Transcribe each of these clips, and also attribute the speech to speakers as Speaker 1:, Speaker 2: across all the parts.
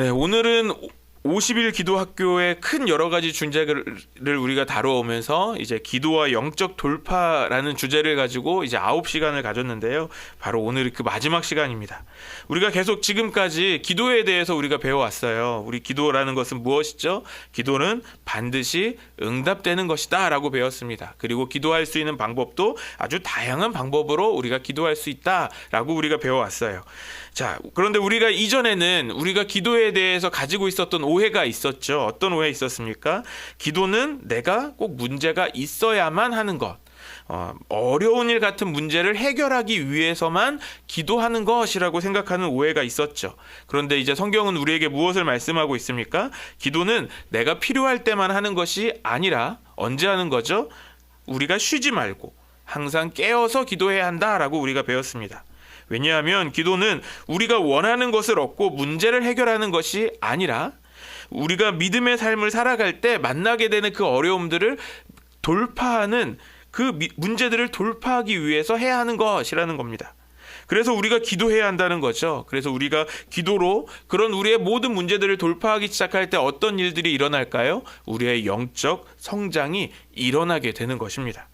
Speaker 1: 네, 오늘은 50일 기도학교의 큰 여러 가지 주제를 우리가 다뤄오면서 이제 기도와 영적 돌파라는 주제를 가지고 이제 9시간을 가졌는데요. 바로 오늘 그 마지막 시간입니다. 우리가 계속 지금까지 기도에 대해서 우리가 배워왔어요. 우리 기도라는 것은 무엇이죠? 기도는 반드시 응답되는 것이다 라고 배웠습니다. 그리고 기도할 수 있는 방법도 아주 다양한 방법으로 우리가 기도할 수 있다 라고 우리가 배워왔어요. 자, 그런데 우리가 이전에는 우리가 기도에 대해서 가지고 있었던 오해가 있었죠. 어떤 오해 있었습니까? 기도는 내가 꼭 문제가 있어야만 하는 것. 어려운 일 같은 문제를 해결하기 위해서만 기도하는 것이라고 생각하는 오해가 있었죠. 그런데 이제 성경은 우리에게 무엇을 말씀하고 있습니까? 기도는 내가 필요할 때만 하는 것이 아니라 언제 하는 거죠? 우리가 쉬지 말고 항상 깨어서 기도해야 한다라고 우리가 배웠습니다. 왜냐하면 기도는 우리가 원하는 것을 얻고 문제를 해결하는 것이 아니라 우리가 믿음의 삶을 살아갈 때 만나게 되는 그 어려움들을 돌파하는 그 문제들을 돌파하기 위해서 해야 하는 것이라는 겁니다. 그래서 우리가 기도해야 한다는 거죠. 그래서 우리가 기도로 그런 우리의 모든 문제들을 돌파하기 시작할 때 어떤 일들이 일어날까요? 우리의 영적 성장이 일어나게 되는 것입니다.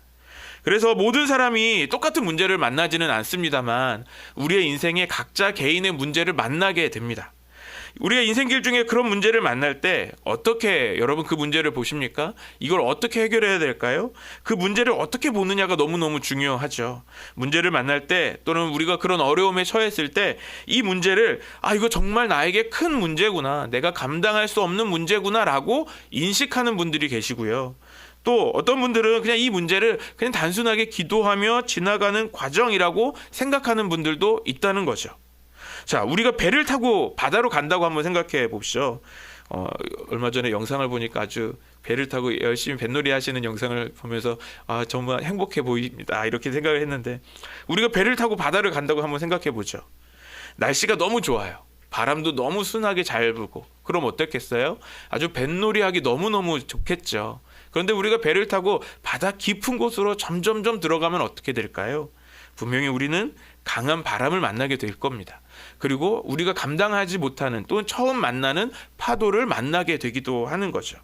Speaker 1: 그래서 모든 사람이 똑같은 문제를 만나지는 않습니다만 우리의 인생에 각자 개인의 문제를 만나게 됩니다. 우리가 인생길 중에 그런 문제를 만날 때 어떻게 여러분 그 문제를 보십니까? 이걸 어떻게 해결해야 될까요? 그 문제를 어떻게 보느냐가 너무너무 중요하죠. 문제를 만날 때 또는 우리가 그런 어려움에 처했을 때 이 문제를 이거 정말 나에게 큰 문제구나. 내가 감당할 수 없는 문제구나 라고 인식하는 분들이 계시고요. 또 어떤 분들은 그냥 이 문제를 그냥 단순하게 기도하며 지나가는 과정이라고 생각하는 분들도 있다는 거죠. 자, 우리가 배를 타고 바다로 간다고 한번 생각해 봅시오. 얼마 전에 영상을 보니까 아주 배를 타고 열심히 뱃놀이 하시는 영상을 보면서 정말 행복해 보입니다. 이렇게 생각을 했는데 우리가 배를 타고 바다를 간다고 한번 생각해 보죠. 날씨가 너무 좋아요. 바람도 너무 순하게 잘 불고 그럼 어떻겠어요? 아주 뱃놀이하기 너무너무 좋겠죠. 그런데 우리가 배를 타고 바다 깊은 곳으로 점점점 들어가면 어떻게 될까요? 분명히 우리는 강한 바람을 만나게 될 겁니다. 그리고 우리가 감당하지 못하는 또 처음 만나는 파도를 만나게 되기도 하는 거죠.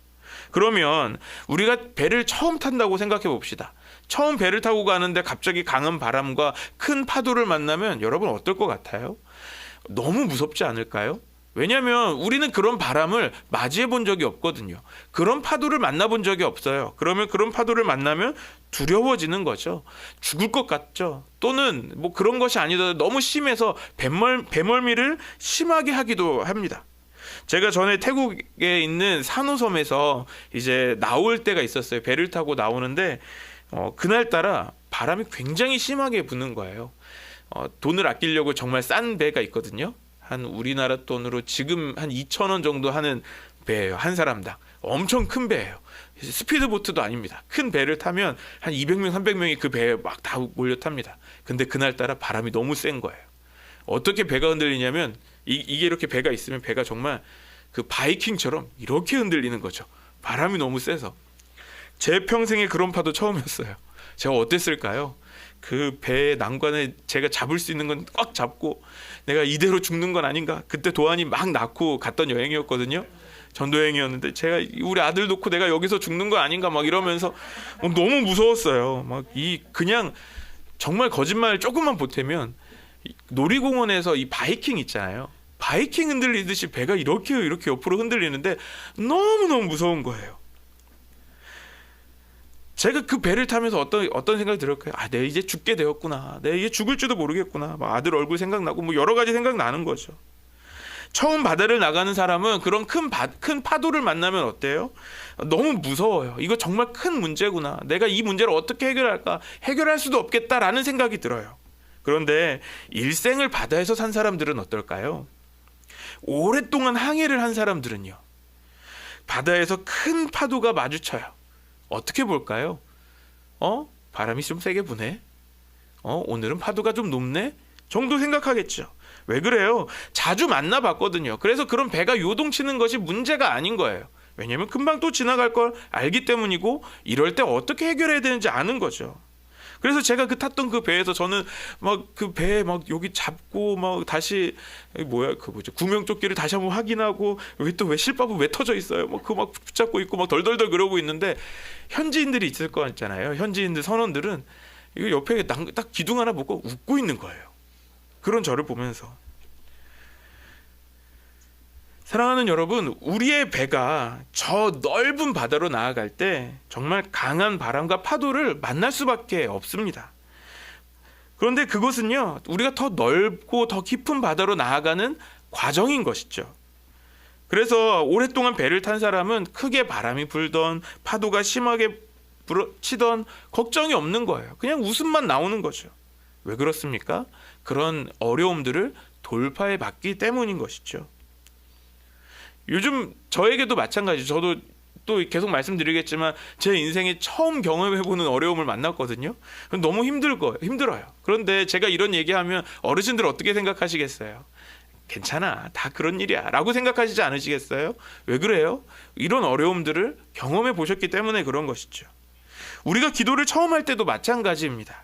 Speaker 1: 그러면 우리가 배를 처음 탄다고 생각해 봅시다. 처음 배를 타고 가는데 갑자기 강한 바람과 큰 파도를 만나면 여러분 어떨 것 같아요? 너무 무섭지 않을까요? 왜냐하면 우리는 그런 바람을 맞이해 본 적이 없거든요. 그런 파도를 만나본 적이 없어요. 그러면 그런 파도를 만나면 두려워지는 거죠. 죽을 것 같죠. 또는 뭐 그런 것이 아니더라도 너무 심해서 배멀미를 심하게 하기도 합니다. 제가 전에 태국에 있는 산호섬에서 이제 나올 때가 있었어요. 배를 타고 나오는데 그날따라 바람이 굉장히 심하게 부는 거예요. 돈을 아끼려고 정말 싼 배가 있거든요. 한 우리나라 돈으로 지금 한 2,000원 정도 하는 배예요. 한 사람당. 엄청 큰 배예요. 스피드보트도 아닙니다. 큰 배를 타면 한 200명, 300명이 그 배에 막 다 몰려 탑니다. 근데 그날따라 바람이 너무 센 거예요. 어떻게 배가 흔들리냐면 이게 이렇게 배가 있으면 배가 정말 그 바이킹처럼 이렇게 흔들리는 거죠. 바람이 너무 세서. 제 평생에 그런 파도 처음이었어요. 제가 어땠을까요? 그 배의 난관에 제가 잡을 수 있는 건 꽉 잡고 내가 이대로 죽는 건 아닌가. 그때 도안이 막 낳고 갔던 여행이었거든요. 전도여행이었는데 제가 우리 아들 놓고 내가 여기서 죽는 거 아닌가 막 이러면서 너무 무서웠어요. 막 그냥 정말 거짓말 조금만 보태면 놀이공원에서 이 바이킹 있잖아요. 바이킹 흔들리듯이 배가 이렇게 옆으로 흔들리는데 너무너무 무서운 거예요. 제가 그 배를 타면서 어떤 생각이 들었어요? 내가 이제 죽게 되었구나. 내가 이제 죽을지도 모르겠구나. 막 아들 얼굴 생각나고 뭐 여러 가지 생각나는 거죠. 처음 바다를 나가는 사람은 그런 큰 파도를 만나면 어때요? 너무 무서워요. 이거 정말 큰 문제구나. 내가 이 문제를 어떻게 해결할까? 해결할 수도 없겠다라는 생각이 들어요. 그런데 일생을 바다에서 산 사람들은 어떨까요? 오랫동안 항해를 한 사람들은요. 바다에서 큰 파도가 마주쳐요. 어떻게 볼까요? 바람이 좀 세게 부네. 오늘은 파도가 좀 높네. 정도 생각하겠죠. 왜 그래요? 자주 만나봤거든요. 그래서 그런 배가 요동치는 것이 문제가 아닌 거예요. 왜냐하면 금방 또 지나갈 걸 알기 때문이고 이럴 때 어떻게 해결해야 되는지 아는 거죠. 그래서 제가 탔던 그 배에서 저는 막 그 배에 막 여기 잡고 막 다시 구명조끼를 다시 한번 확인하고 왜 실밥은 왜 터져 있어요? 막 그 막 붙잡고 있고 막 덜덜덜 그러고 있는데 현지인들이 있을 거 있잖아요. 현지인들 선원들은 이거 옆에 딱 기둥 하나 보고 웃고 있는 거예요. 그런 저를 보면서. 사랑하는 여러분, 우리의 배가 저 넓은 바다로 나아갈 때 정말 강한 바람과 파도를 만날 수밖에 없습니다. 그런데 그것은요, 우리가 더 넓고 더 깊은 바다로 나아가는 과정인 것이죠. 그래서 오랫동안 배를 탄 사람은 크게 바람이 불던 파도가 심하게 치던 걱정이 없는 거예요. 그냥 웃음만 나오는 거죠. 왜 그렇습니까? 그런 어려움들을 돌파해 봤기 때문인 것이죠. 요즘 저에게도 마찬가지. 저도 또 계속 말씀드리겠지만 제 인생에 처음 경험해보는 어려움을 만났거든요. 너무 힘들어요. 그런데 제가 이런 얘기하면 어르신들 어떻게 생각하시겠어요? 괜찮아, 다 그런 일이야 라고 생각하시지 않으시겠어요? 왜 그래요? 이런 어려움들을 경험해 보셨기 때문에 그런 것이죠. 우리가 기도를 처음 할 때도 마찬가지입니다.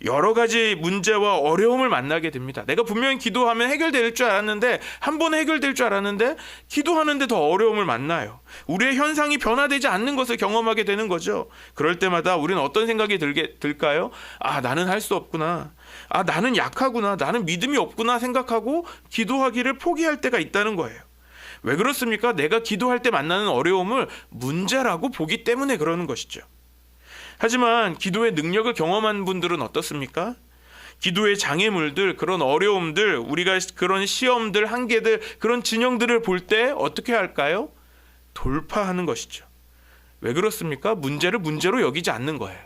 Speaker 1: 여러 가지 문제와 어려움을 만나게 됩니다. 내가 분명히 기도하면 해결될 줄 알았는데, 한 번에 해결될 줄 알았는데 기도하는데 더 어려움을 만나요. 우리의 현상이 변화되지 않는 것을 경험하게 되는 거죠. 그럴 때마다 우리는 어떤 생각이 들까요? 아, 나는 할 수 없구나. 아, 나는 약하구나. 나는 믿음이 없구나 생각하고 기도하기를 포기할 때가 있다는 거예요. 왜 그렇습니까? 내가 기도할 때 만나는 어려움을 문제라고 보기 때문에 그러는 것이죠. 하지만 기도의 능력을 경험한 분들은 어떻습니까? 기도의 장애물들, 그런 어려움들, 우리가 그런 시험들, 한계들, 그런 진영들을 볼 때 어떻게 할까요? 돌파하는 것이죠. 왜 그렇습니까? 문제를 문제로 여기지 않는 거예요.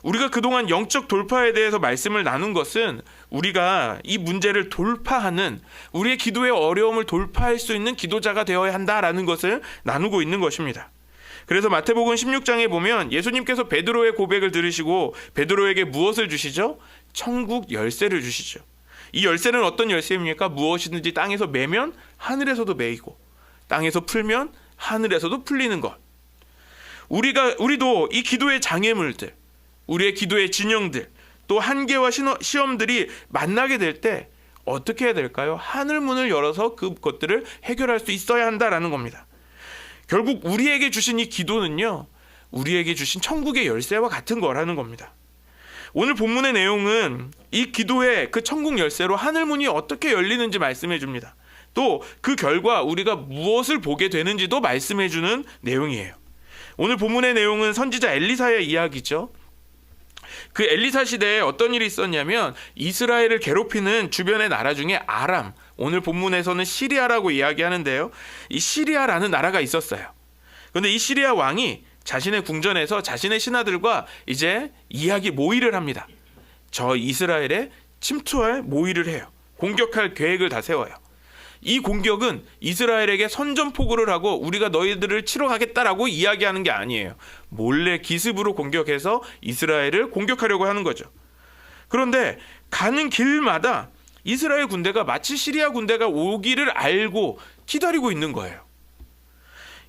Speaker 1: 우리가 그동안 영적 돌파에 대해서 말씀을 나눈 것은 우리가 이 문제를 돌파하는, 우리의 기도의 어려움을 돌파할 수 있는 기도자가 되어야 한다라는 것을 나누고 있는 것입니다. 그래서 마태복음 16장에 보면 예수님께서 베드로의 고백을 들으시고 베드로에게 무엇을 주시죠? 천국 열쇠를 주시죠. 이 열쇠는 어떤 열쇠입니까? 무엇이든지 땅에서 매면 하늘에서도 매이고 땅에서 풀면 하늘에서도 풀리는 것. 우리도 이 기도의 장애물들, 우리의 기도의 진영들, 또 한계와 시험들이 만나게 될 때 어떻게 해야 될까요? 하늘문을 열어서 그것들을 해결할 수 있어야 한다라는 겁니다. 결국 우리에게 주신 이 기도는요, 우리에게 주신 천국의 열쇠와 같은 거라는 겁니다. 오늘 본문의 내용은 이 기도의 그 천국 열쇠로 하늘문이 어떻게 열리는지 말씀해 줍니다. 또 그 결과 우리가 무엇을 보게 되는지도 말씀해 주는 내용이에요. 오늘 본문의 내용은 선지자 엘리사의 이야기죠. 그 엘리사 시대에 어떤 일이 있었냐면 이스라엘을 괴롭히는 주변의 나라 중에 아람, 오늘 본문에서는 시리아라고 이야기하는데요. 이 시리아라는 나라가 있었어요. 그런데 이 시리아 왕이 자신의 궁전에서 자신의 신하들과 이제 모의를 합니다. 저 이스라엘에 침투할 모의를 해요. 공격할 계획을 다 세워요. 이 공격은 이스라엘에게 선전포고를 하고 우리가 너희들을 치러 가겠다라고 이야기하는 게 아니에요. 몰래 기습으로 공격해서 이스라엘을 공격하려고 하는 거죠. 그런데 가는 길마다 이스라엘 군대가 마치 시리아 군대가 오기를 알고 기다리고 있는 거예요.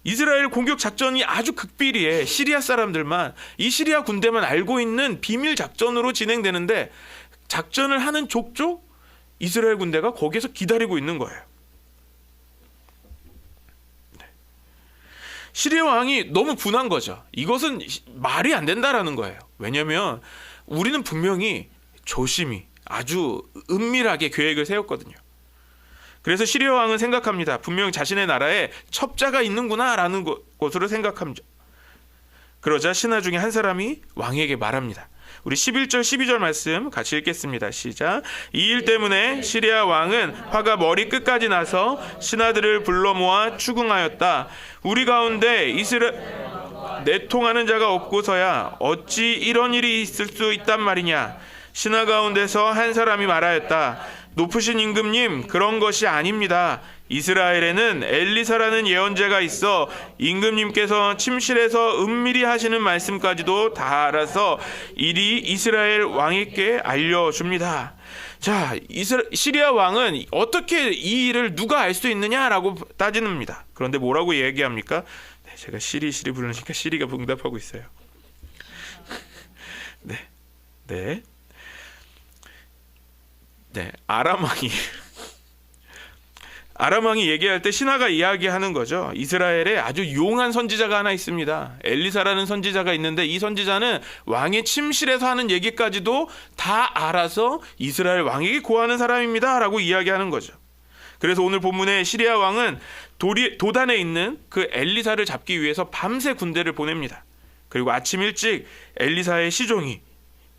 Speaker 1: 이스라엘 공격 작전이 아주 극비리해 시리아 사람들만, 이 시리아 군대만 알고 있는 비밀 작전으로 진행되는데 작전을 하는 족족 이스라엘 군대가 거기에서 기다리고 있는 거예요. 시리아 왕이 너무 분한 거죠. 이것은 말이 안 된다라는 거예요. 왜냐하면 우리는 분명히 조심히 아주 은밀하게 계획을 세웠거든요. 그래서 시리아 왕은 생각합니다. 분명 자신의 나라에 첩자가 있는구나라는 것으로 생각합니다. 그러자 신하 중에 한 사람이 왕에게 말합니다. 우리 11절 12절 말씀 같이 읽겠습니다. 시작. 이 일 때문에 시리아 왕은 화가 머리 끝까지 나서 신하들을 불러 모아 추궁하였다. 우리 가운데 내통하는 자가 없고서야 어찌 이런 일이 있을 수 있단 말이냐. 신하 가운데서 한 사람이 말하였다. 높으신 임금님, 그런 것이 아닙니다. 이스라엘에는 엘리사라는 예언자가 있어 임금님께서 침실에서 은밀히 하시는 말씀까지도 다 알아서 이리 이스라엘 왕에게 알려줍니다. 자, 시리아 왕은 어떻게 이 일을 누가 알 수 있느냐라고 따집니다. 그런데 뭐라고 얘기합니까? 네, 제가 시리 부르니까 시리가 응답하고 있어요. 네, 네. 네. 아람왕이 얘기할 때 신하가 이야기하는 거죠. 이스라엘에 아주 용한 선지자가 하나 있습니다. 엘리사라는 선지자가 있는데 이 선지자는 왕의 침실에서 하는 얘기까지도 다 알아서 이스라엘 왕에게 고하는 사람입니다 라고 이야기하는 거죠. 그래서 오늘 본문의 시리아 왕은 도단에 있는 그 엘리사를 잡기 위해서 밤새 군대를 보냅니다. 그리고 아침 일찍 엘리사의 시종이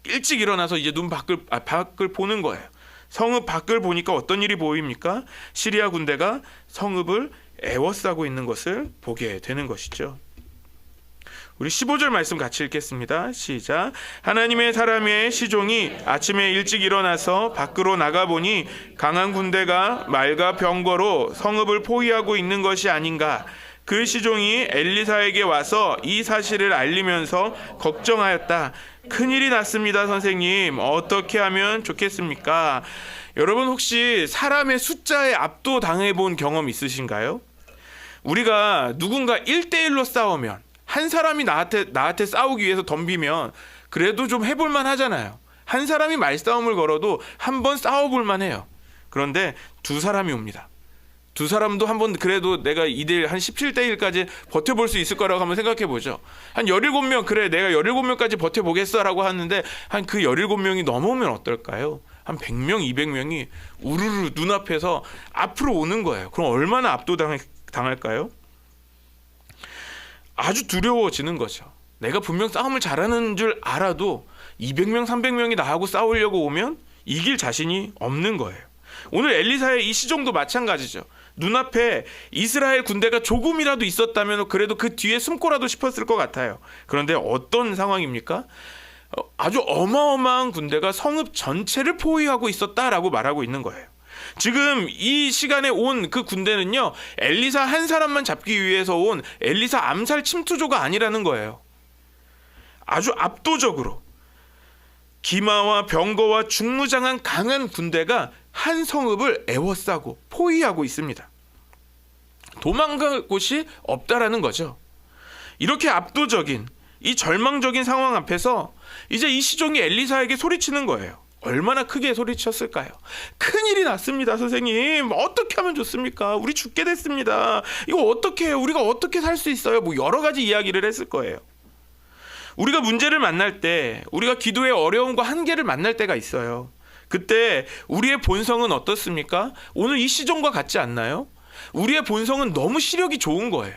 Speaker 1: 일찍 일어나서 이제 눈 밖을 보는 거예요. 성읍 밖을 보니까 어떤 일이 보입니까? 시리아 군대가 성읍을 에워싸고 있는 것을 보게 되는 것이죠. 우리 15절 말씀 같이 읽겠습니다. 시작. 하나님의 사람의 시종이 아침에 일찍 일어나서 밖으로 나가보니 강한 군대가 말과 병거로 성읍을 포위하고 있는 것이 아닌가. 그 시종이 엘리사에게 와서 이 사실을 알리면서 걱정하였다. 큰일이 났습니다, 선생님. 어떻게 하면 좋겠습니까? 여러분 혹시 사람의 숫자에 압도당해 본 경험 있으신가요? 우리가 누군가 1대1로 싸우면 한 사람이 나한테 싸우기 위해서 덤비면 그래도 좀 해볼만 하잖아요. 한 사람이 말싸움을 걸어도 한번 싸워볼 만해요. 그런데 두 사람이 옵니다. 두 사람도 한번 그래도 내가 2대1 한 17대1까지 버텨볼 수 있을 거라고 한번 생각해 보죠. 한 17명 그래 내가 17명까지 버텨보겠어 라고 하는데 한 그 17명이 넘어오면 어떨까요? 한 100명 200명이 우르르 눈앞에서 앞으로 오는 거예요. 그럼 얼마나 압도당할까요? 아주 두려워지는 거죠. 내가 분명 싸움을 잘하는 줄 알아도 200명 300명이 나하고 싸우려고 오면 이길 자신이 없는 거예요. 오늘 엘리사의 이 시종도 마찬가지죠. 눈앞에 이스라엘 군대가 조금이라도 있었다면 그래도 그 뒤에 숨고라도 싶었을 것 같아요. 그런데 어떤 상황입니까? 아주 어마어마한 군대가 성읍 전체를 포위하고 있었다라고 말하고 있는 거예요. 지금 이 시간에 온 그 군대는요, 엘리사 한 사람만 잡기 위해서 온 엘리사 암살 침투조가 아니라는 거예요. 아주 압도적으로 기마와 병거와 중무장한 강한 군대가 한 성읍을 에워싸고 포위하고 있습니다. 도망갈 곳이 없다라는 거죠. 이렇게 압도적인 이 절망적인 상황 앞에서 이제 이 시종이 엘리사에게 소리치는 거예요. 얼마나 크게 소리쳤을까요? 큰일이 났습니다, 선생님. 어떻게 하면 좋습니까? 우리 죽게 됐습니다. 이거 어떻게 해요? 우리가 어떻게 살 수 있어요? 뭐 여러 가지 이야기를 했을 거예요. 우리가 문제를 만날 때, 우리가 기도의 어려움과 한계를 만날 때가 있어요. 그때 우리의 본성은 어떻습니까? 오늘 이 시종과 같지 않나요? 우리의 본성은 너무 시력이 좋은 거예요.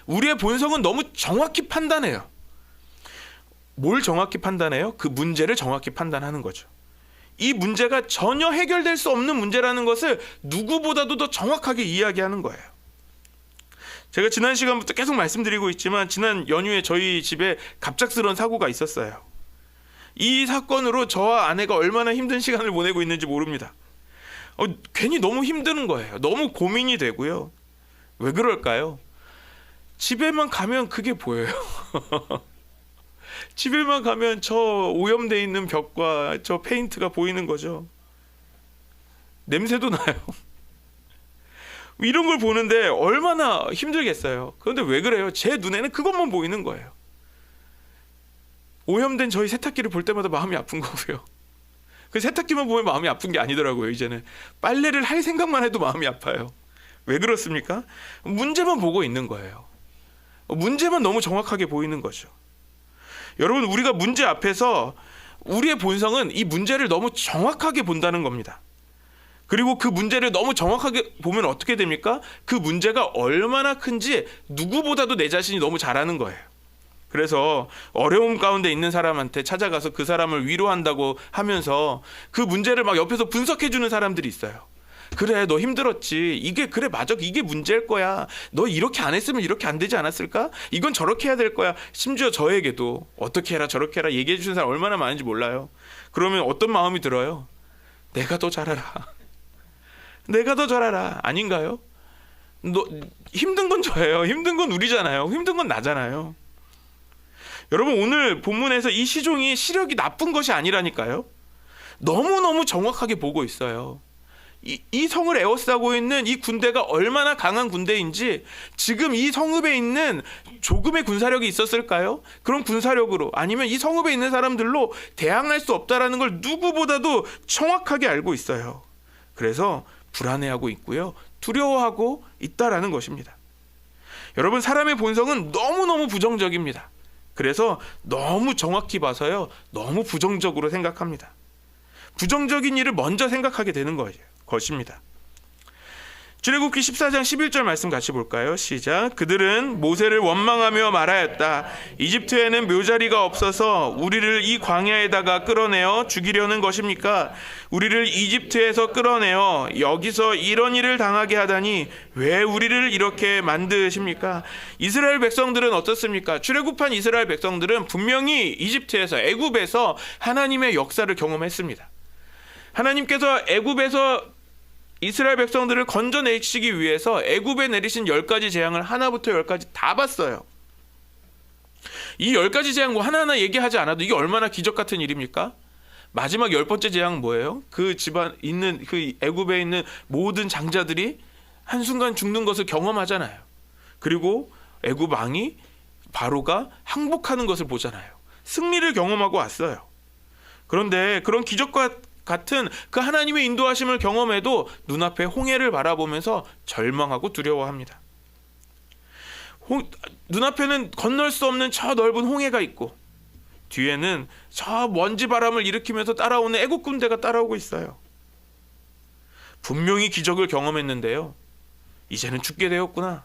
Speaker 1: 우리의 본성은 너무 정확히 판단해요. 뭘 정확히 판단해요? 그 문제를 정확히 판단하는 거죠. 이 문제가 전혀 해결될 수 없는 문제라는 것을 누구보다도 더 정확하게 이야기하는 거예요. 제가 지난 시간부터 계속 말씀드리고 있지만 지난 연휴에 저희 집에 갑작스러운 사고가 있었어요. 이 사건으로 저와 아내가 얼마나 힘든 시간을 보내고 있는지 모릅니다. 괜히 너무 힘드는 거예요. 너무 고민이 되고요. 왜 그럴까요? 집에만 가면 그게 보여요. 집에만 가면 저 오염돼 있는 벽과 저 페인트가 보이는 거죠. 냄새도 나요. 이런 걸 보는데 얼마나 힘들겠어요. 그런데 왜 그래요? 제 눈에는 그것만 보이는 거예요. 오염된 저희 세탁기를 볼 때마다 마음이 아픈 거고요. 그 세탁기만 보면 마음이 아픈 게 아니더라고요. 이제는 빨래를 할 생각만 해도 마음이 아파요. 왜 그렇습니까? 문제만 보고 있는 거예요. 문제만 너무 정확하게 보이는 거죠. 여러분, 우리가 문제 앞에서 우리의 본성은 이 문제를 너무 정확하게 본다는 겁니다. 그리고 그 문제를 너무 정확하게 보면 어떻게 됩니까? 그 문제가 얼마나 큰지 누구보다도 내 자신이 너무 잘 아는 거예요. 그래서 어려움 가운데 있는 사람한테 찾아가서 그 사람을 위로한다고 하면서 그 문제를 막 옆에서 분석해 주는 사람들이 있어요. 그래, 너 힘들었지. 이게 그래, 맞아. 이게 문제일 거야. 너 이렇게 안 했으면 이렇게 안 되지 않았을까? 이건 저렇게 해야 될 거야. 심지어 저에게도 어떻게 해라 저렇게 해라 얘기해 주는 사람 얼마나 많은지 몰라요. 그러면 어떤 마음이 들어요? 내가 더 잘 알아. 내가 더 잘 알아. 아닌가요? 너 힘든 건 저예요. 힘든 건 우리잖아요. 힘든 건 나잖아요. 여러분, 오늘 본문에서 이 시종이 시력이 나쁜 것이 아니라니까요. 너무너무 정확하게 보고 있어요. 이 성을 에워싸고 있는 이 군대가 얼마나 강한 군대인지, 지금 이 성읍에 있는 조금의 군사력이 있었을까요? 그런 군사력으로, 아니면 이 성읍에 있는 사람들로 대항할 수 없다라는 걸 누구보다도 정확하게 알고 있어요. 그래서 불안해하고 있고요, 두려워하고 있다라는 것입니다. 여러분, 사람의 본성은 너무너무 부정적입니다. 그래서 너무 정확히 봐서요, 너무 부정적으로 생각합니다. 부정적인 일을 먼저 생각하게 되는 것입니다. 출애굽기 14장 11절 말씀 같이 볼까요? 시작. 그들은 모세를 원망하며 말하였다. 이집트에는 묘자리가 없어서 우리를 이 광야에다가 끌어내어 죽이려는 것입니까? 우리를 이집트에서 끌어내어 여기서 이런 일을 당하게 하다니 왜 우리를 이렇게 만드십니까? 이스라엘 백성들은 어떻습니까? 출애굽한 이스라엘 백성들은 분명히 이집트에서, 애굽에서 하나님의 역사를 경험했습니다. 하나님께서 애굽에서 이스라엘 백성들을 건져내시기 위해서 애굽에 내리신 10가지 재앙을 하나부터 10까지 다 봤어요. 이 10가지 재앙 뭐 하나하나 얘기하지 않아도 이게 얼마나 기적 같은 일입니까? 마지막 10번째 재앙은 뭐예요? 그 집안 있는, 그 애굽에 있는 모든 장자들이 한순간 죽는 것을 경험하잖아요. 그리고 애굽 왕이, 바로가 항복하는 것을 보잖아요. 승리를 경험하고 왔어요. 그런데 그런 기적과 같은 그 하나님의 인도하심을 경험해도 눈앞에 홍해를 바라보면서 절망하고 두려워합니다. 눈앞에는 건널 수 없는 저 넓은 홍해가 있고, 뒤에는 저 먼지 바람을 일으키면서 따라오는 애국 군대가 따라오고 있어요. 분명히 기적을 경험했는데요, 이제는 죽게 되었구나,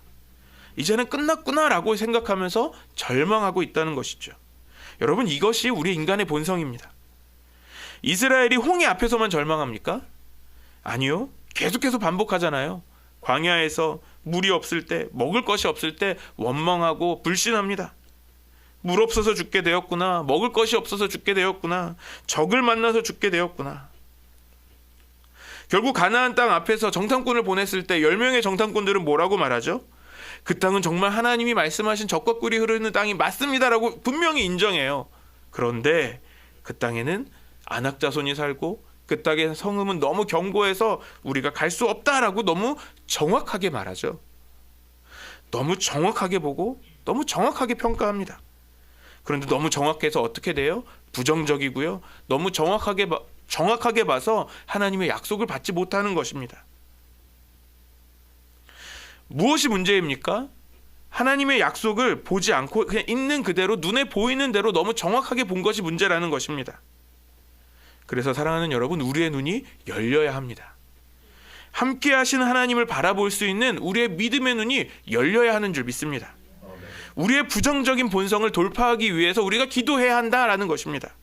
Speaker 1: 이제는 끝났구나 라고 생각하면서 절망하고 있다는 것이죠. 여러분, 이것이 우리 인간의 본성입니다. 이스라엘이 홍해 앞에서만 절망합니까? 아니요. 계속해서 반복하잖아요. 광야에서 물이 없을 때, 먹을 것이 없을 때 원망하고 불신합니다. 물 없어서 죽게 되었구나, 먹을 것이 없어서 죽게 되었구나, 적을 만나서 죽게 되었구나. 결국 가나안 땅 앞에서 정탐꾼을 보냈을 때 10명의 정탐꾼들은 뭐라고 말하죠? 그 땅은 정말 하나님이 말씀하신 젖과 꿀이 흐르는 땅이 맞습니다라고 분명히 인정해요. 그런데 그 땅에는 아낙 자손이 살고, 그 땅의 성읍은 너무 견고해서 우리가 갈 수 없다라고 너무 정확하게 말하죠. 너무 정확하게 보고 너무 정확하게 평가합니다. 그런데 너무 정확해서 어떻게 돼요? 부정적이고요, 너무 정확하게 봐서 하나님의 약속을 받지 못하는 것입니다. 무엇이 문제입니까? 하나님의 약속을 보지 않고 그냥 있는 그대로, 눈에 보이는 대로 너무 정확하게 본 것이 문제라는 것입니다. 그래서 사랑하는 여러분, 우리의 눈이 열려야 합니다. 함께 하시는 하나님을 바라볼 수 있는 우리의 믿음의 눈이 열려야 하는 줄 믿습니다. 우리의 부정적인 본성을 돌파하기 위해서 우리가 기도해야 한다라는 것입니다.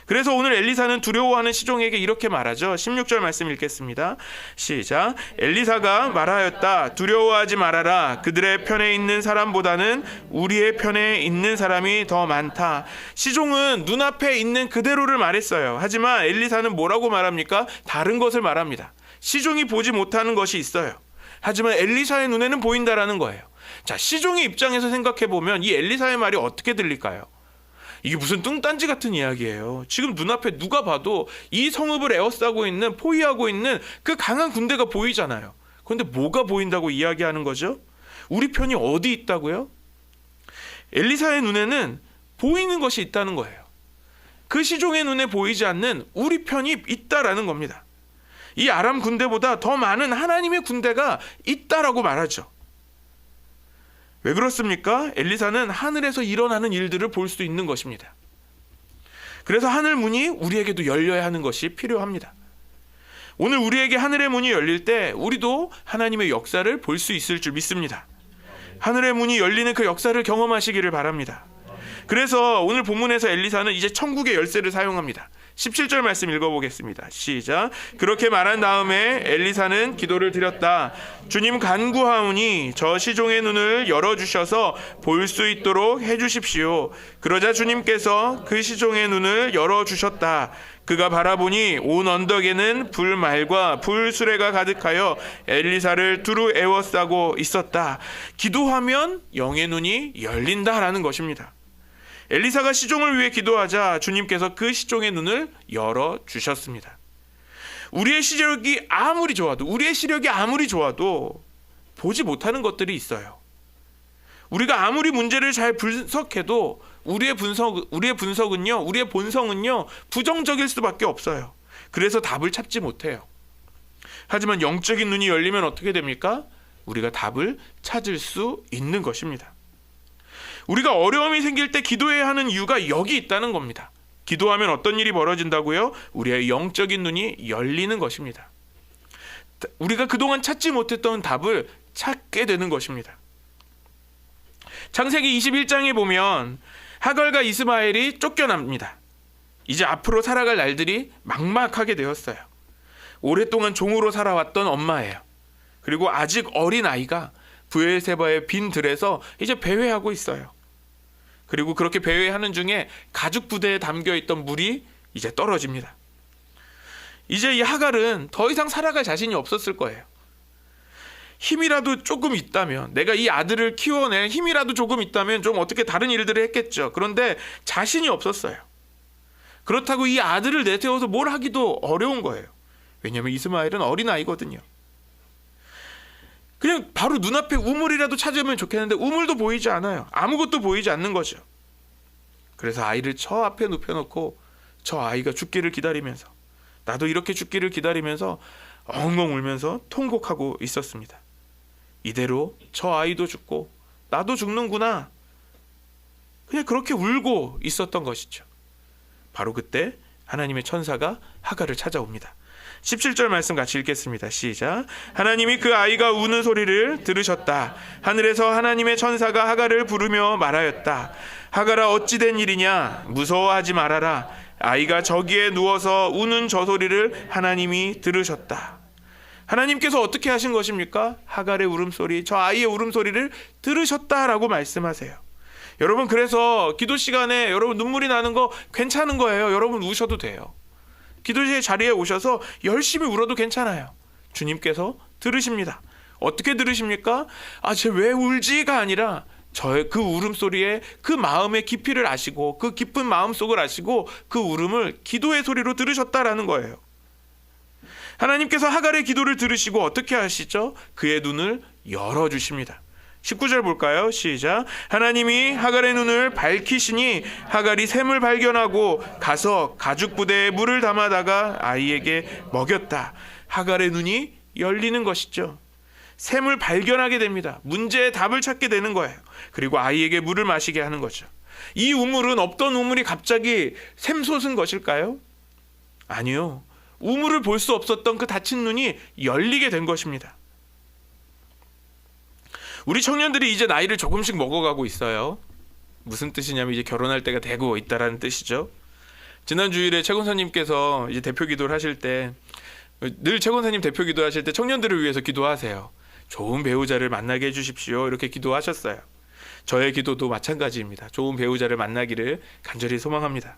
Speaker 1: 그래서 오늘 엘리사는 두려워하는 시종에게 이렇게 말하죠. 16절 말씀 읽겠습니다. 시작. 엘리사가 말하였다. 두려워하지 말아라. 그들의 편에 있는 사람보다는 우리의 편에 있는 사람이 더 많다. 시종은 눈앞에 있는 그대로를 말했어요. 하지만 엘리사는 뭐라고 말합니까? 다른 것을 말합니다. 시종이 보지 못하는 것이 있어요. 하지만 엘리사의 눈에는 보인다라는 거예요. 자, 시종의 입장에서 생각해 보면 이 엘리사의 말이 어떻게 들릴까요? 이게 무슨 뚱딴지 같은 이야기예요. 지금 눈앞에 누가 봐도 이 성읍을 에워싸고 있는, 포위하고 있는 그 강한 군대가 보이잖아요. 그런데 뭐가 보인다고 이야기하는 거죠? 우리 편이 어디 있다고요? 엘리사의 눈에는 보이는 것이 있다는 거예요. 그 시종의 눈에 보이지 않는 우리 편이 있다라는 겁니다. 이 아람 군대보다 더 많은 하나님의 군대가 있다라고 말하죠. 왜 그렇습니까? 엘리사는 하늘에서 일어나는 일들을 볼 수 있는 것입니다. 그래서 하늘 문이 우리에게도 열려야 하는 것이 필요합니다. 오늘 우리에게 하늘의 문이 열릴 때 우리도 하나님의 역사를 볼 수 있을 줄 믿습니다. 하늘의 문이 열리는 그 역사를 경험하시기를 바랍니다. 그래서 오늘 본문에서 엘리사는 이제 천국의 열쇠를 사용합니다. 17절 말씀 읽어보겠습니다. 시작. 그렇게 말한 다음에 엘리사는 기도를 드렸다. 주님 간구하오니 저 시종의 눈을 열어주셔서 볼 수 있도록 해주십시오. 그러자 주님께서 그 시종의 눈을 열어주셨다. 그가 바라보니 온 언덕에는 불말과 불수레가 가득하여 엘리사를 두루 에워싸고 있었다. 기도하면 영의 눈이 열린다라는 것입니다. 엘리사가 시종을 위해 기도하자 주님께서 그 시종의 눈을 열어주셨습니다. 우리의 시력이 아무리 좋아도 보지 못하는 것들이 있어요. 우리가 아무리 문제를 잘 분석해도 우리의 본성은요 부정적일 수밖에 없어요. 그래서 답을 찾지 못해요. 하지만 영적인 눈이 열리면 어떻게 됩니까? 우리가 답을 찾을 수 있는 것입니다. 우리가 어려움이 생길 때 기도해야 하는 이유가 여기 있다는 겁니다. 기도하면 어떤 일이 벌어진다고요? 우리의 영적인 눈이 열리는 것입니다. 우리가 그동안 찾지 못했던 답을 찾게 되는 것입니다. 창세기 21장에 보면 하갈과 이스마엘이 쫓겨납니다. 이제 앞으로 살아갈 날들이 막막하게 되었어요. 오랫동안 종으로 살아왔던 엄마예요. 그리고 아직 어린 아이가 브엘세바의 빈 들에서 이제 배회하고 있어요. 그리고 그렇게 배회하는 중에 가죽 부대에 담겨있던 물이 이제 떨어집니다. 이제 이 하갈은 더 이상 살아갈 자신이 없었을 거예요. 힘이라도 조금 있다면, 내가 이 아들을 키워낼 힘이라도 조금 있다면 좀 어떻게 다른 일들을 했겠죠. 그런데 자신이 없었어요. 그렇다고 이 아들을 내세워서 뭘 하기도 어려운 거예요. 왜냐하면 이스마엘은 어린아이거든요. 그냥 바로 눈앞에 우물이라도 찾으면 좋겠는데 우물도 보이지 않아요. 아무것도 보이지 않는 거죠. 그래서 아이를 저 앞에 눕혀놓고 저 아이가 죽기를 기다리면서, 나도 이렇게 죽기를 기다리면서 엉엉 울면서 통곡하고 있었습니다. 이대로 저 아이도 죽고 나도 죽는구나. 그냥 그렇게 울고 있었던 것이죠. 바로 그때 하나님의 천사가 하갈을 찾아옵니다. 17절 말씀 같이 읽겠습니다. 시작. 하나님이 그 아이가 우는 소리를 들으셨다. 하늘에서 하나님의 천사가 하갈을 부르며 말하였다. 하갈아, 어찌 된 일이냐? 무서워하지 말아라. 아이가 저기에 누워서 우는 저 소리를 하나님이 들으셨다. 하나님께서 어떻게 하신 것입니까? 하갈의 울음소리, 저 아이의 울음소리를 들으셨다라고 말씀하세요. 여러분, 그래서 기도 시간에 여러분 눈물이 나는 거 괜찮은 거예요. 여러분 우셔도 돼요. 기도의 자리에 오셔서 열심히 울어도 괜찮아요. 주님께서 들으십니다. 어떻게 들으십니까? 쟤 왜 울지가 아니라 저의 그 울음소리에 그 마음의 깊이를 아시고 그 깊은 마음속을 아시고 그 울음을 기도의 소리로 들으셨다라는 거예요. 하나님께서 하갈의 기도를 들으시고 어떻게 하시죠? 그의 눈을 열어주십니다. 19절 볼까요? 시작. 하나님이 하갈의 눈을 밝히시니 하갈이 샘을 발견하고 가서 가죽 부대에 물을 담아다가 아이에게 먹였다. 하갈의 눈이 열리는 것이죠. 샘을 발견하게 됩니다. 문제의 답을 찾게 되는 거예요. 그리고 아이에게 물을 마시게 하는 거죠. 이 우물은 없던 우물이 갑자기 샘솟은 것일까요? 아니요. 우물을 볼 수 없었던 그 닫힌 눈이 열리게 된 것입니다. 우리 청년들이 이제 나이를 조금씩 먹어가고 있어요. 무슨 뜻이냐면 이제 결혼할 때가 되고 있다라는 뜻이죠. 지난 주일에 최 권사님께서 이제 대표 기도를 하실 때, 늘 최 권사님 대표 기도하실 때 청년들을 위해서 기도하세요. 좋은 배우자를 만나게 해주십시오. 이렇게 기도하셨어요. 저의 기도도 마찬가지입니다. 좋은 배우자를 만나기를 간절히 소망합니다.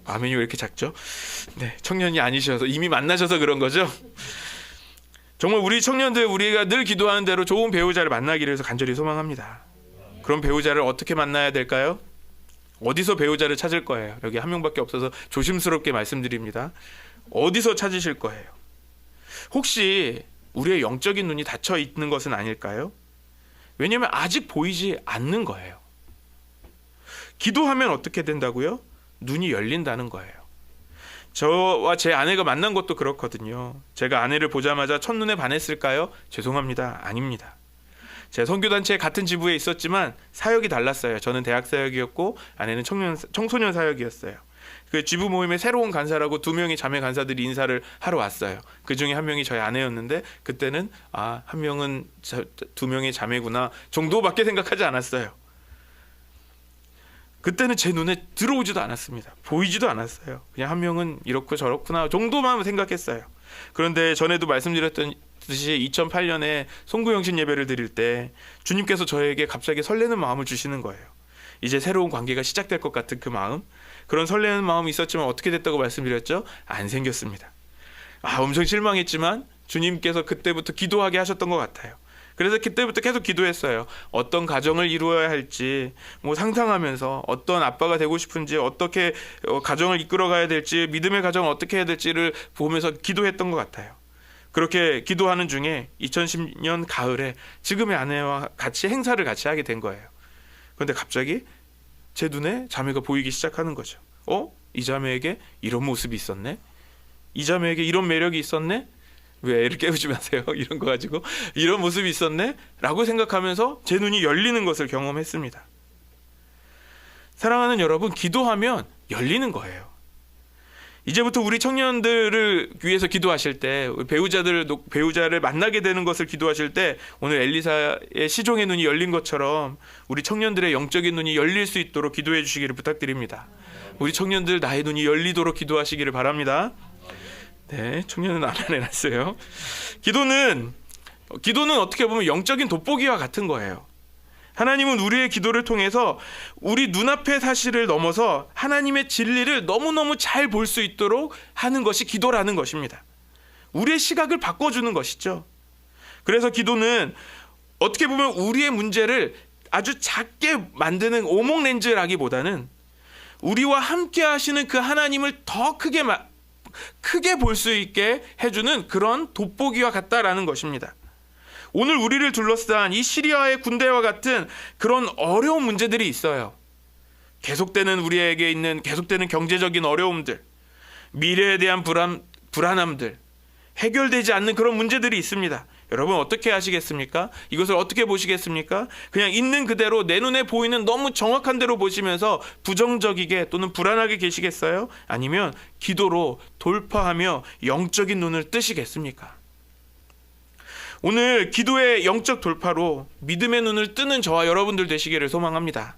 Speaker 1: 아멘이 왜 이렇게 작죠? 네, 청년이 아니셔서 이미 만나셔서 그런 거죠. 정말 우리 청년들, 우리가 늘 기도하는 대로 좋은 배우자를 만나기를 해서 간절히 소망합니다. 그런 배우자를 어떻게 만나야 될까요? 어디서 배우자를 찾을 거예요? 여기 한 명밖에 없어서 조심스럽게 말씀드립니다. 어디서 찾으실 거예요? 혹시 우리의 영적인 눈이 닫혀 있는 것은 아닐까요? 왜냐하면 아직 보이지 않는 거예요. 기도하면 어떻게 된다고요? 눈이 열린다는 거예요. 저와 제 아내가 만난 것도 그렇거든요. 제가 아내를 보자마자 첫눈에 반했을까요? 죄송합니다. 아닙니다. 제 선교단체에 같은 지부에 있었지만 사역이 달랐어요. 저는 대학 사역이었고 아내는 청소년 사역이었어요. 그 지부 모임에 새로운 간사라고 2명의 자매 간사들이 인사를 하러 왔어요. 그 중에 한 명이 저희 아내였는데 그때는 한 명은 2명의 자매구나 정도밖에 생각하지 않았어요. 그때는 제 눈에 들어오지도 않았습니다. 보이지도 않았어요. 그냥 한 명은 이렇고 저렇구나 정도만 생각했어요. 그런데 전에도 말씀드렸듯이 2008년에 송구영신 예배를 드릴 때 주님께서 저에게 갑자기 설레는 마음을 주시는 거예요. 이제 새로운 관계가 시작될 것 같은 그 마음, 그런 설레는 마음이 있었지만 어떻게 됐다고 말씀드렸죠? 안 생겼습니다. 엄청 실망했지만 주님께서 그때부터 기도하게 하셨던 것 같아요. 그래서 그때부터 계속 기도했어요. 어떤 가정을 이루어야 할지 뭐 상상하면서 어떤 아빠가 되고 싶은지 어떻게 가정을 이끌어가야 될지 믿음의 가정을 어떻게 해야 될지를 보면서 기도했던 것 같아요. 그렇게 기도하는 중에 2010년 가을에 지금의 아내와 같이 행사를 같이 하게 된 거예요. 그런데 갑자기 제 눈에 자매가 보이기 시작하는 거죠. 이 자매에게 이런 모습이 있었네? 이 자매에게 이런 매력이 있었네? 왜 애를 깨우지 마세요. 이런 거 가지고 이런 모습이 있었네? 라고 생각하면서 제 눈이 열리는 것을 경험했습니다. 사랑하는 여러분, 기도하면 열리는 거예요. 이제부터 우리 청년들을 위해서 기도하실 때, 배우자를 만나게 되는 것을 기도하실 때, 오늘 엘리사의 시종의 눈이 열린 것처럼 우리 청년들의 영적인 눈이 열릴 수 있도록 기도해 주시기를 부탁드립니다. 우리 청년들 나의 눈이 열리도록 기도하시기를 바랍니다. 네, 청년은 아멘 해놨어요. 기도는 어떻게 보면 영적인 돋보기와 같은 거예요. 하나님은 우리의 기도를 통해서 우리 눈앞의 사실을 넘어서 하나님의 진리를 너무너무 잘 볼 수 있도록 하는 것이 기도라는 것입니다. 우리의 시각을 바꿔주는 것이죠. 그래서 기도는 어떻게 보면 우리의 문제를 아주 작게 만드는 오목 렌즈라기보다는 우리와 함께 하시는 그 하나님을 더 크게 볼 수 있게 해주는 그런 돋보기와 같다라는 것입니다. 오늘 우리를 둘러싼 이 시리아의 군대와 같은 그런 어려운 문제들이 있어요. 계속되는 우리에게 있는 계속되는 경제적인 어려움들, 미래에 대한 불안함들, 해결되지 않는 그런 문제들이 있습니다. 여러분 어떻게 하시겠습니까? 이것을 어떻게 보시겠습니까? 그냥 있는 그대로 내 눈에 보이는 너무 정확한 대로 보시면서 부정적이게 또는 불안하게 계시겠어요? 아니면 기도로 돌파하며 영적인 눈을 뜨시겠습니까? 오늘 기도의 영적 돌파로 믿음의 눈을 뜨는 저와 여러분들 되시기를 소망합니다.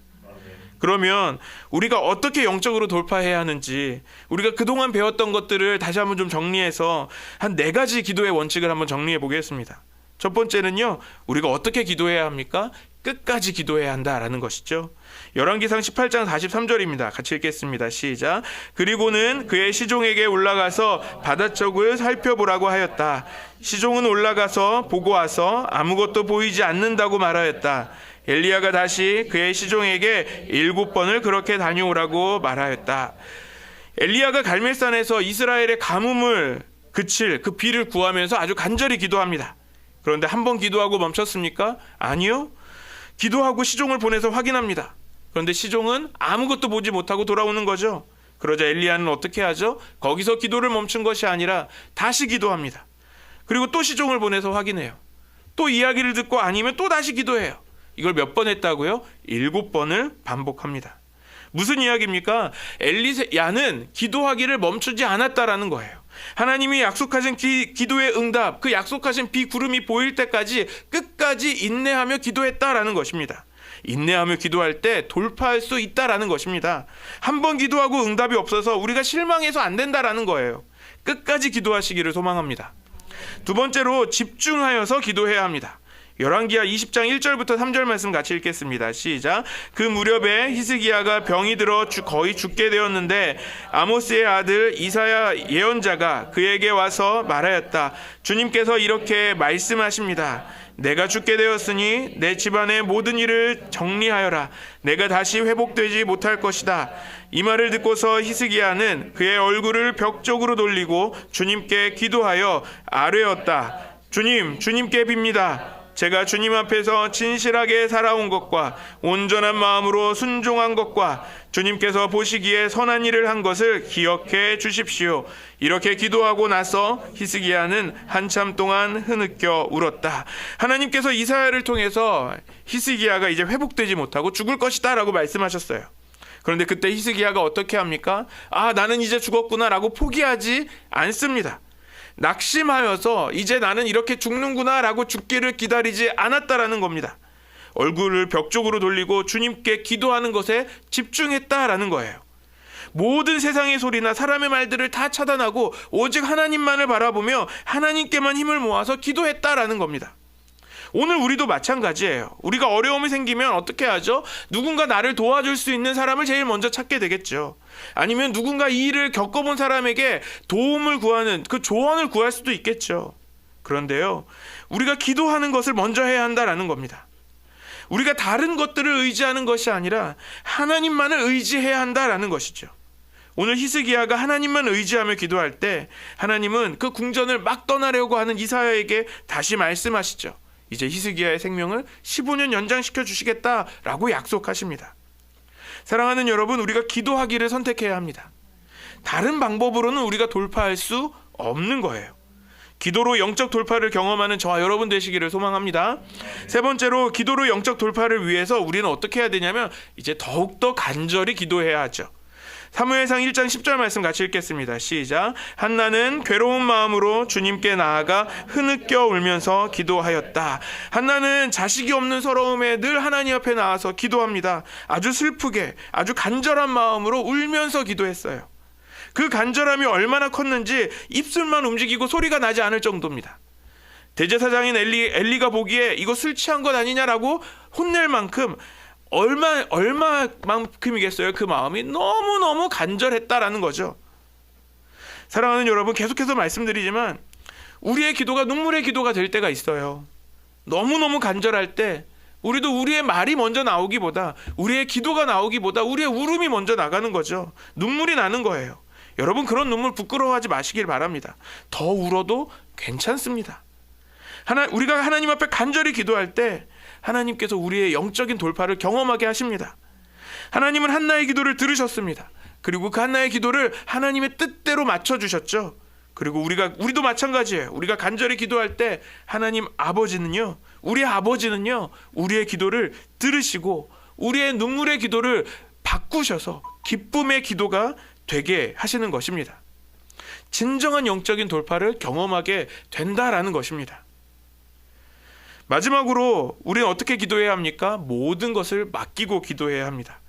Speaker 1: 그러면 우리가 어떻게 영적으로 돌파해야 하는지, 우리가 그동안 배웠던 것들을 다시 한번 좀 정리해서 한 4가지 기도의 원칙을 한번 정리해 보겠습니다. 첫 번째는요, 우리가 어떻게 기도해야 합니까? 끝까지 기도해야 한다라는 것이죠. 열왕기상 18장 43절입니다. 같이 읽겠습니다. 시작. 그리고는 그의 시종에게 올라가서 바다쪽을 살펴보라고 하였다. 시종은 올라가서 보고 와서 아무것도 보이지 않는다고 말하였다. 엘리야가 다시 그의 시종에게 7번을 그렇게 다녀오라고 말하였다. 엘리야가 갈멜산에서 이스라엘의 가뭄을 그칠 그 비를 구하면서 아주 간절히 기도합니다. 그런데 한 번 기도하고 멈췄습니까? 아니요. 기도하고 시종을 보내서 확인합니다. 그런데 시종은 아무것도 보지 못하고 돌아오는 거죠. 그러자 엘리야는 어떻게 하죠? 거기서 기도를 멈춘 것이 아니라 다시 기도합니다. 그리고 또 시종을 보내서 확인해요. 또 이야기를 듣고 아니면 또 다시 기도해요. 이걸 몇 번 했다고요? 7번을 반복합니다. 무슨 이야기입니까? 엘리야는 기도하기를 멈추지 않았다라는 거예요. 하나님이 약속하신 기도의 응답, 그 약속하신 비구름이 보일 때까지 끝까지 인내하며 기도했다라는 것입니다. 인내하며 기도할 때 돌파할 수 있다라는 것입니다. 한 번 기도하고 응답이 없어서 우리가 실망해서 안 된다라는 거예요. 끝까지 기도하시기를 소망합니다. 두 번째로 집중하여서 기도해야 합니다. 열왕기하 20장 1절부터 3절 말씀 같이 읽겠습니다. 시작. 그 무렵에 히스기야가 병이 들어 거의 죽게 되었는데 아모스의 아들 이사야 예언자가 그에게 와서 말하였다. 주님께서 이렇게 말씀하십니다. 내가 죽게 되었으니 내 집안의 모든 일을 정리하여라. 내가 다시 회복되지 못할 것이다. 이 말을 듣고서 히스기야는 그의 얼굴을 벽 쪽으로 돌리고 주님께 기도하여 아뢰었다. 주님께 빕니다. 제가 주님 앞에서 진실하게 살아온 것과 온전한 마음으로 순종한 것과 주님께서 보시기에 선한 일을 한 것을 기억해 주십시오. 이렇게 기도하고 나서 히스기야는 한참 동안 흐느껴 울었다. 하나님께서 이사야를 통해서 히스기야가 이제 회복되지 못하고 죽을 것이다 라고 말씀하셨어요. 그런데 그때 히스기야가 어떻게 합니까? 나는 이제 죽었구나 라고 포기하지 않습니다. 낙심하여서 이제 나는 이렇게 죽는구나 라고 죽기를 기다리지 않았다라는 겁니다. 얼굴을 벽 쪽으로 돌리고 주님께 기도하는 것에 집중했다라는 거예요. 모든 세상의 소리나 사람의 말들을 다 차단하고 오직 하나님만을 바라보며 하나님께만 힘을 모아서 기도했다라는 겁니다. 오늘 우리도 마찬가지예요. 우리가 어려움이 생기면 어떻게 하죠? 누군가 나를 도와줄 수 있는 사람을 제일 먼저 찾게 되겠죠. 아니면 누군가 이 일을 겪어본 사람에게 도움을 구하는 그 조언을 구할 수도 있겠죠. 그런데요, 우리가 기도하는 것을 먼저 해야 한다라는 겁니다. 우리가 다른 것들을 의지하는 것이 아니라 하나님만을 의지해야 한다라는 것이죠. 오늘 히스기야가 하나님만 의지하며 기도할 때 하나님은 그 궁전을 막 떠나려고 하는 이사야에게 다시 말씀하시죠. 이제 히스기야의 생명을 15년 연장시켜 주시겠다라고 약속하십니다. 사랑하는 여러분, 우리가 기도하기를 선택해야 합니다. 다른 방법으로는 우리가 돌파할 수 없는 거예요. 기도로 영적 돌파를 경험하는 저와 여러분 되시기를 소망합니다. 세 번째로, 기도로 영적 돌파를 위해서 우리는 어떻게 해야 되냐면 이제 더욱더 간절히 기도해야 하죠. 사무엘상 1장 10절 말씀 같이 읽겠습니다. 시작. 한나는 괴로운 마음으로 주님께 나아가 흐느껴 울면서 기도하였다. 한나는 자식이 없는 서러움에 늘 하나님 앞에 나와서 기도합니다. 아주 슬프게, 아주 간절한 마음으로 울면서 기도했어요. 그 간절함이 얼마나 컸는지 입술만 움직이고 소리가 나지 않을 정도입니다. 대제사장인 엘리가 보기에 이거 술 취한 것 아니냐라고 혼낼 만큼 얼마만큼이겠어요? 그 마음이 너무너무 간절했다라는 거죠. 사랑하는 여러분, 계속해서 말씀드리지만 우리의 기도가 눈물의 기도가 될 때가 있어요. 너무너무 간절할 때 우리도 우리의 말이 먼저 나오기보다, 우리의 기도가 나오기보다 우리의 울음이 먼저 나가는 거죠. 눈물이 나는 거예요. 여러분, 그런 눈물 부끄러워하지 마시길 바랍니다. 더 울어도 괜찮습니다. 우리가 하나님 앞에 간절히 기도할 때 하나님께서 우리의 영적인 돌파를 경험하게 하십니다. 하나님은 한나의 기도를 들으셨습니다. 그리고 그 한나의 기도를 하나님의 뜻대로 맞춰주셨죠. 그리고 우리도 마찬가지예요. 우리가 간절히 기도할 때 하나님 아버지는요, 우리의 아버지는요, 우리의 기도를 들으시고 우리의 눈물의 기도를 바꾸셔서 기쁨의 기도가 되게 하시는 것입니다. 진정한 영적인 돌파를 경험하게 된다라는 것입니다. 마지막으로 우리는 어떻게 기도해야 합니까? 모든 것을 맡기고 기도해야 합니다.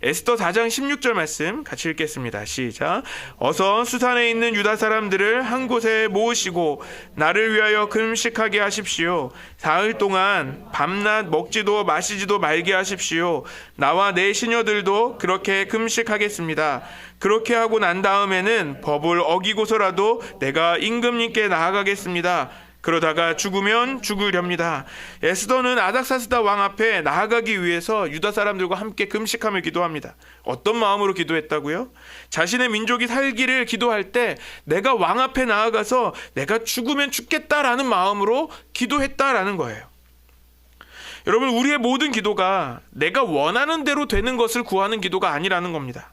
Speaker 1: 에스더 4장 16절 말씀 같이 읽겠습니다. 시작. 어서 수산에 있는 유다 사람들을 한 곳에 모으시고 나를 위하여 금식하게 하십시오. 사흘 동안 밤낮 먹지도 마시지도 말게 하십시오. 나와 내 시녀들도 그렇게 금식하겠습니다. 그렇게 하고 난 다음에는 법을 어기고서라도 내가 임금님께 나아가겠습니다. 그러다가 죽으면 죽으렵니다. 에스더는 아닥사스다 왕 앞에 나아가기 위해서 유다 사람들과 함께 금식하며 기도합니다. 어떤 마음으로 기도했다고요? 자신의 민족이 살기를 기도할 때 내가 왕 앞에 나아가서 내가 죽으면 죽겠다라는 마음으로 기도했다라는 거예요. 여러분, 우리의 모든 기도가 내가 원하는 대로 되는 것을 구하는 기도가 아니라는 겁니다.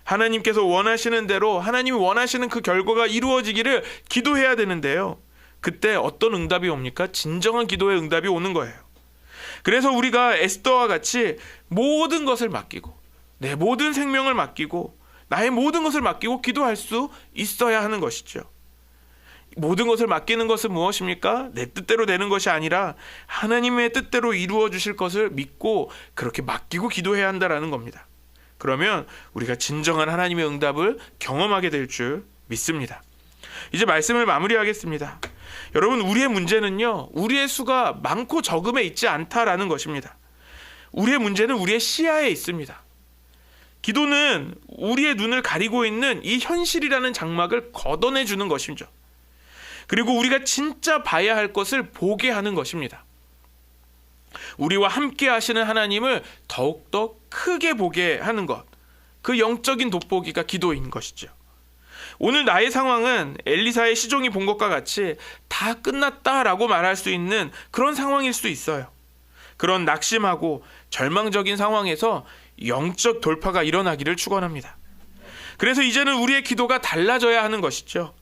Speaker 1: 하나님께서 원하시는 대로, 하나님이 원하시는 그 결과가 이루어지기를 기도해야 되는데요, 그때 어떤 응답이 옵니까? 진정한 기도의 응답이 오는 거예요. 그래서 우리가 에스더와 같이 모든 것을 맡기고, 내 모든 생명을 맡기고, 나의 모든 것을 맡기고 기도할 수 있어야 하는 것이죠. 모든 것을 맡기는 것은 무엇입니까? 내 뜻대로 되는 것이 아니라 하나님의 뜻대로 이루어 주실 것을 믿고 그렇게 맡기고 기도해야 한다는 겁니다. 그러면 우리가 진정한 하나님의 응답을 경험하게 될 줄 믿습니다. 이제 말씀을 마무리하겠습니다. 여러분, 우리의 문제는요, 우리의 수가 많고 적음에 있지 않다라는 것입니다. 우리의 문제는 우리의 시야에 있습니다. 기도는 우리의 눈을 가리고 있는 이 현실이라는 장막을 걷어내 주는 것이죠. 그리고 우리가 진짜 봐야 할 것을 보게 하는 것입니다. 우리와 함께 하시는 하나님을 더욱더 크게 보게 하는 것, 그 영적인 돋보기가 기도인 것이죠. 오늘 나의 상황은 엘리사의 시종이 본 것과 같이 다 끝났다라고 말할 수 있는 그런 상황일 수 있어요. 그런 낙심하고 절망적인 상황에서 영적 돌파가 일어나기를 축원합니다. 그래서 이제는 우리의 기도가 달라져야 하는 것이죠.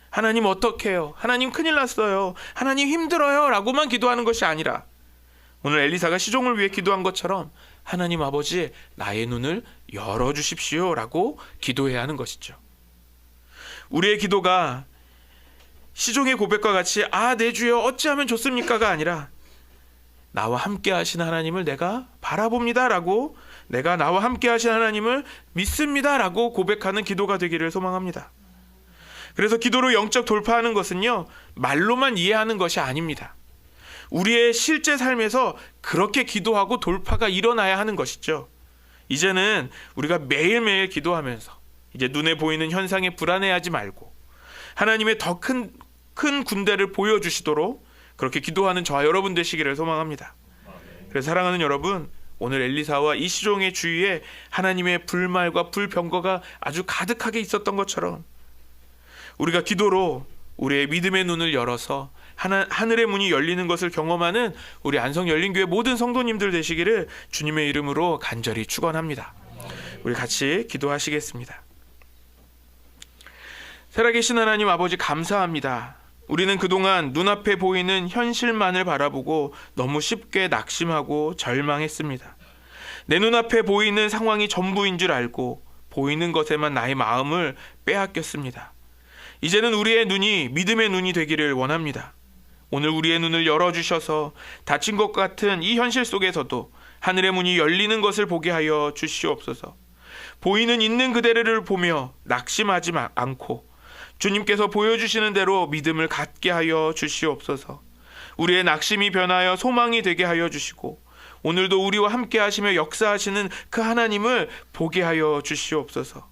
Speaker 1: 하나님 어떡해요? 하나님 큰일 났어요. 하나님 힘들어요. 라고만 기도하는 것이 아니라 오늘 엘리사가 시종을 위해 기도한 것처럼 하나님 아버지, 나의 눈을 열어주십시오 라고 기도해야 하는 것이죠. 우리의 기도가 시종의 고백과 같이 내 주여 어찌하면 좋습니까가 아니라 나와 함께 하신 하나님을 내가 바라봅니다 라고, 내가 나와 함께 하신 하나님을 믿습니다 라고 고백하는 기도가 되기를 소망합니다. 그래서 기도로 영적 돌파하는 것은요, 말로만 이해하는 것이 아닙니다. 우리의 실제 삶에서 그렇게 기도하고 돌파가 일어나야 하는 것이죠. 이제는 우리가 매일매일 기도하면서 이제 눈에 보이는 현상에 불안해하지 말고 하나님의 더 큰 큰 군대를 보여주시도록 그렇게 기도하는 저와 여러분 되시기를 소망합니다. 그래서 사랑하는 여러분, 오늘 엘리사와 이 시종의 주위에 하나님의 불말과 불병거가 아주 가득하게 있었던 것처럼 우리가 기도로 우리의 믿음의 눈을 열어서 하늘의 문이 열리는 것을 경험하는 우리 안성열린교회 모든 성도님들 되시기를 주님의 이름으로 간절히 축원합니다. 우리 같이 기도하시겠습니다. 살아계신 하나님 아버지, 감사합니다. 우리는 그동안 눈앞에 보이는 현실만을 바라보고 너무 쉽게 낙심하고 절망했습니다. 내 눈앞에 보이는 상황이 전부인 줄 알고 보이는 것에만 나의 마음을 빼앗겼습니다. 이제는 우리의 눈이 믿음의 눈이 되기를 원합니다. 오늘 우리의 눈을 열어주셔서 닫힌 것 같은 이 현실 속에서도 하늘의 문이 열리는 것을 보게 하여 주시옵소서. 보이는 있는 그대로를 보며 낙심하지 않고 주님께서 보여주시는 대로 믿음을 갖게 하여 주시옵소서. 우리의 낙심이 변하여 소망이 되게 하여 주시고 오늘도 우리와 함께 하시며 역사하시는 그 하나님을 보게 하여 주시옵소서.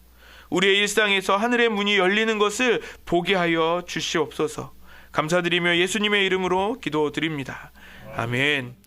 Speaker 1: 우리의 일상에서 하늘의 문이 열리는 것을 보게 하여 주시옵소서. 감사드리며 예수님의 이름으로 기도드립니다. 아멘.